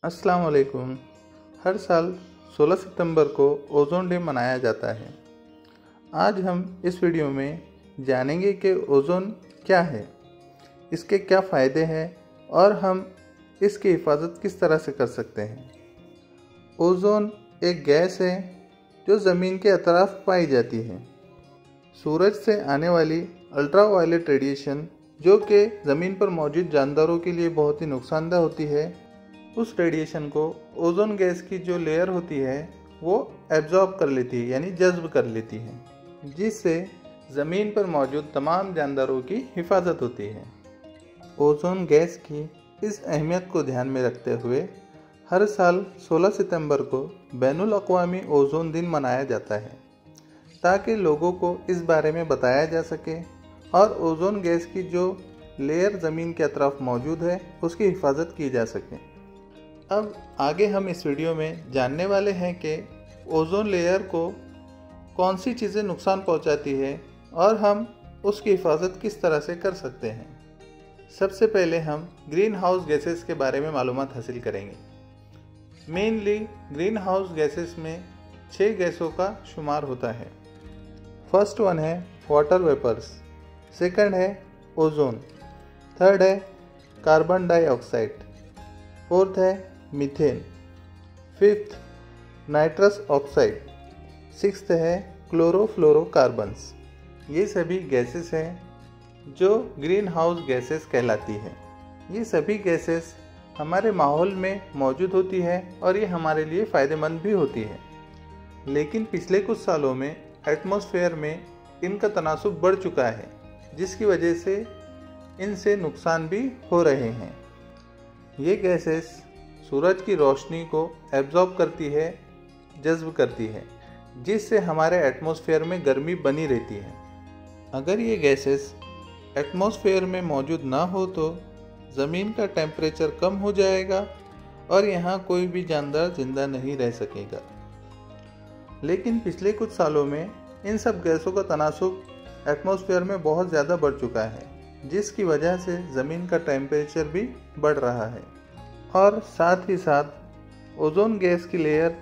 अस्सलाम वालेकुम। हर साल 16 सितंबर को ओज़ोन डे मनाया जाता है। आज हम इस वीडियो में जानेंगे कि ओज़ोन क्या है, इसके क्या फ़ायदे हैं और हम इसकी हिफाजत किस तरह से कर सकते हैं। ओज़ोन एक गैस है जो ज़मीन के अतराफ पाई जाती है। सूरज से आने वाली अल्ट्रावायलेट रेडिएशन जो कि ज़मीन पर मौजूद जानदारों के लिए बहुत ही नुकसानदेह होती है, उस रेडिएशन को ओज़ोन गैस की जो लेयर होती है वो एब्जॉर्ब कर लेती है, यानी जज्ब कर लेती है, जिससे ज़मीन पर मौजूद तमाम जानदारों की हिफाजत होती है। ओज़ोन गैस की इस अहमियत को ध्यान में रखते हुए हर साल 16 सितंबर को बैनुल अक़वामी ओज़ोन दिन मनाया जाता है, ताकि लोगों को इस बारे में बताया जा सके और ओज़ोन गैस की जो लेयर ज़मीन के अतराफ मौजूद है उसकी हिफाजत की जा सके। अब आगे हम इस वीडियो में जानने वाले हैं कि ओज़ोन लेयर को कौन सी चीज़ें नुकसान पहुंचाती है और हम उसकी हिफाजत किस तरह से कर सकते हैं। सबसे पहले हम ग्रीन हाउस गैसेस के बारे में मालूमात हासिल करेंगे। मेनली ग्रीन हाउस गैसेस में 6 गैसों का शुमार होता है। फर्स्ट वन है वाटर वेपर्स, सेकंड है ओज़ोन, थर्ड है कार्बन डाइऑक्साइड, फोर्थ है methane, fifth nitrous oxide, sixth है क्लोरोफ्लोरोकार्बन्स। ये सभी गैसेस हैं जो ग्रीन हाउस गैसेस कहलाती हैं। ये सभी गैसेस हमारे माहौल में मौजूद होती है और ये हमारे लिए फ़ायदेमंद भी होती है, लेकिन पिछले कुछ सालों में एटमॉस्फेयर में इनका तनासुब बढ़ चुका है, जिसकी वजह से इनसे नुकसान भी हो रहे हैं। ये गैसेस सूरज की रोशनी को एब्जॉर्ब करती है, जज्ब करती है, जिससे हमारे एटमॉस्फेयर में गर्मी बनी रहती है। अगर ये गैसेस एटमॉस्फेयर में मौजूद ना हो तो ज़मीन का टेम्परेचर कम हो जाएगा और यहाँ कोई भी जानदार जिंदा नहीं रह सकेगा। लेकिन पिछले कुछ सालों में इन सब गैसों का तनासुब एटमॉस्फेयर में बहुत ज़्यादा बढ़ चुका है, जिसकी वजह से ज़मीन का टेम्परेचर भी बढ़ रहा है और साथ ही साथ ओज़ोन गैस की लेयर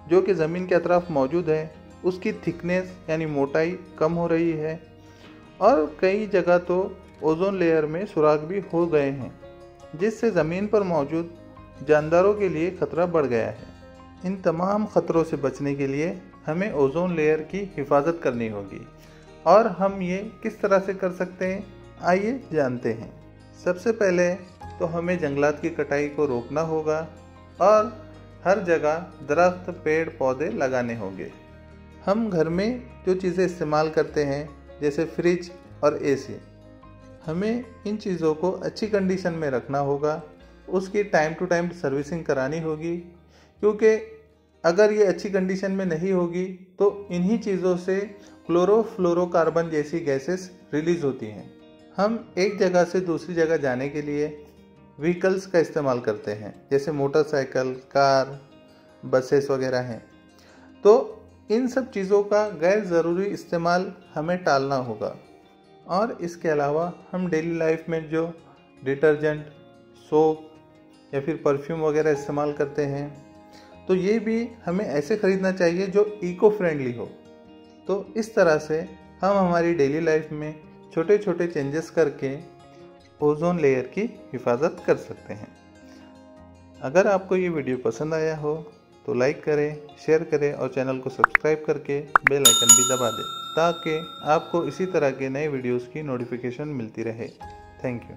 जो कि ज़मीन के अतराफ मौजूद है उसकी थिकनेस यानी मोटाई कम हो रही है और कई जगह तो ओज़ोन लेयर में सुराख भी हो गए हैं, जिससे ज़मीन पर मौजूद जानदारों के लिए ख़तरा बढ़ गया है। इन तमाम ख़तरों से बचने के लिए हमें ओज़ोन लेयर की हिफाजत करनी होगी और हम ये किस तरह से कर सकते हैं, आइए जानते हैं। सबसे पहले तो हमें जंगलात की कटाई को रोकना होगा और हर जगह दरख्त, पेड़, पौधे लगाने होंगे। हम घर में जो चीज़ें इस्तेमाल करते हैं जैसे फ्रिज और एसी, हमें इन चीज़ों को अच्छी कंडीशन में रखना होगा, उसकी टाइम टू टाइम सर्विसिंग करानी होगी, क्योंकि अगर ये अच्छी कंडीशन में नहीं होगी तो इन्हीं चीज़ों से क्लोरोफ्लोरोकार्बन जैसी गैसेस रिलीज़ होती हैं। हम एक जगह से दूसरी जगह जाने के लिए व्हीकल्स का इस्तेमाल करते हैं, जैसे मोटरसाइकिल, कार, बसेस वगैरह हैं, तो इन सब चीज़ों का गैर ज़रूरी इस्तेमाल हमें टालना होगा। और इसके अलावा हम डेली लाइफ में जो डिटर्जेंट, सोप या फिर परफ्यूम वगैरह इस्तेमाल करते हैं, तो ये भी हमें ऐसे ख़रीदना चाहिए जो इको फ्रेंडली हो। तो इस तरह से हम हमारी डेली लाइफ में छोटे छोटे चेंजेस करके ओज़ोन लेयर की हिफाजत कर सकते हैं। अगर आपको ये वीडियो पसंद आया हो तो लाइक करें, शेयर करें और चैनल को सब्सक्राइब करके बेल आइकन भी दबा दें, ताकि आपको इसी तरह के नए वीडियोस की नोटिफिकेशन मिलती रहे। Thank you.